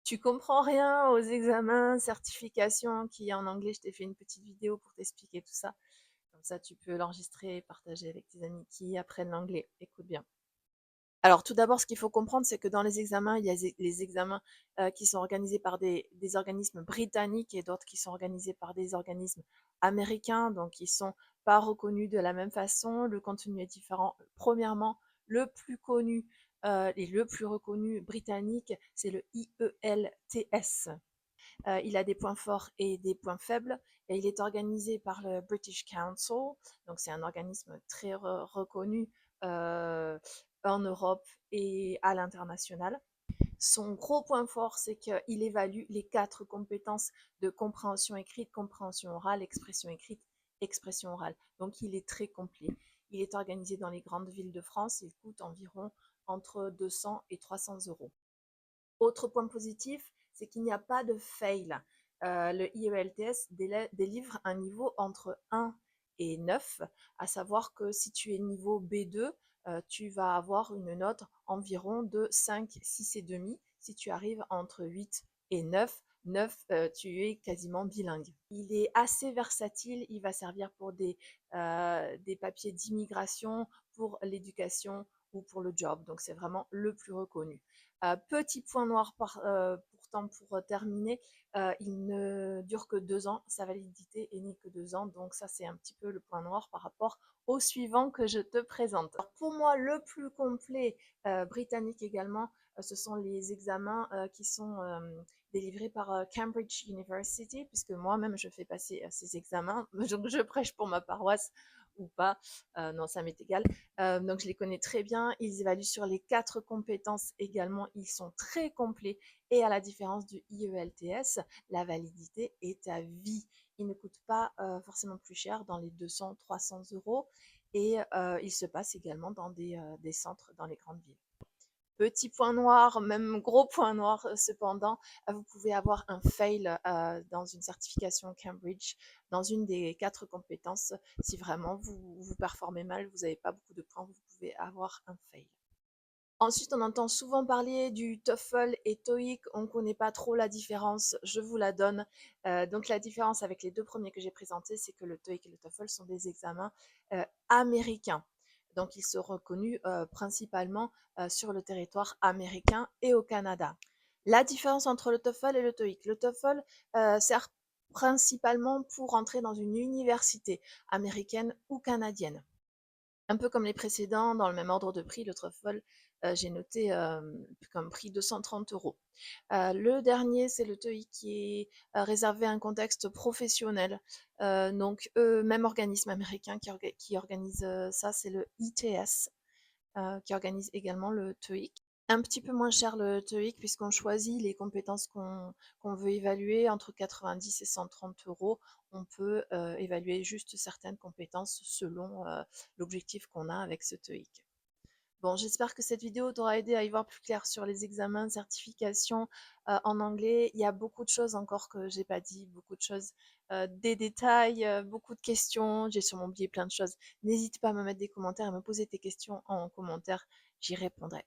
tu comprends rien aux examens, certifications qui est en anglais, je t'ai fait une petite vidéo pour t'expliquer tout ça. Comme ça, tu peux l'enregistrer et partager avec tes amis qui apprennent l'anglais. Écoute bien. Alors, tout d'abord, ce qu'il faut comprendre, c'est que dans les examens, il y a les examens qui sont organisés par des organismes britanniques et d'autres qui sont organisés par des organismes américains, donc ils sont pas reconnus de la même façon. Le contenu est différent. Premièrement, le plus connu et le plus reconnu britannique, c'est le IELTS. Il a des points forts et des points faibles et il est organisé par le British Council, donc c'est un organisme très reconnu euh, en Europe et à l'international. Son gros point fort, c'est qu'il évalue les 4 compétences de compréhension écrite, compréhension orale, expression écrite, expression orale. Donc il est très complet. Il est organisé dans les grandes villes de France. Il coûte environ entre 200 et 300 euros. Autre point positif, c'est qu'il n'y a pas de fail. Le IELTS délivre un niveau entre 1 et 9, à savoir que si tu es niveau B2, tu vas avoir une note environ de 5, 6 et demi. Si tu arrives entre 8 et 9, tu es quasiment bilingue. Il est assez versatile, il va servir pour des papiers d'immigration, pour l'éducation ou pour le job. Donc c'est vraiment le plus reconnu. Petit point noir pourtant pour terminer, il ne dure que 2 ans, sa validité n'est que 2 ans, donc ça c'est un petit peu le point noir par rapport au suivant que je te présente. Alors, pour moi, le plus complet britannique également, ce sont les examens qui sont délivrés par Cambridge University, puisque moi-même je fais passer ces examens, donc je prêche pour ma paroisse ou pas, non ça m'est égal. Donc je les connais très bien, ils évaluent sur les 4 compétences également, ils sont très complets et à la différence du IELTS, la validité est à vie. Il ne coûte pas forcément plus cher, dans les 200-300 euros, et il se passe également dans des centres dans les grandes villes. Petit point noir, même gros point noir cependant, vous pouvez avoir un fail dans une certification Cambridge, dans une des 4 compétences. Si vraiment vous performez mal, vous n'avez pas beaucoup de points, vous pouvez avoir un fail. Ensuite, on entend souvent parler du TOEFL et TOEIC. On ne connaît pas trop la différence, je vous la donne. Donc la différence avec les 2 premiers que j'ai présentés, c'est que le TOEIC et le TOEFL sont des examens américains. Donc ils sont reconnus principalement sur le territoire américain et au Canada. La différence entre le TOEFL et le TOEIC. Le TOEFL sert principalement pour entrer dans une université américaine ou canadienne. Un peu comme les précédents, dans le même ordre de prix, le TOEFL, j'ai noté comme prix 230 euros. Le dernier, c'est le TOEIC qui est réservé à un contexte professionnel. Donc, même organisme américain qui organise ça, c'est le ITS, qui organise également le TOEIC. Un petit peu moins cher le TOEIC puisqu'on choisit les compétences qu'on veut évaluer entre 90 et 130 euros. On peut évaluer juste certaines compétences selon l'objectif qu'on a avec ce TOEIC. Bon, j'espère que cette vidéo t'aura aidé à y voir plus clair sur les examens, certifications en anglais. Il y a beaucoup de choses encore que j'ai pas dit, beaucoup de choses, des détails, beaucoup de questions. J'ai sûrement oublié plein de choses. N'hésite pas à me mettre des commentaires et à me poser tes questions en commentaire, j'y répondrai.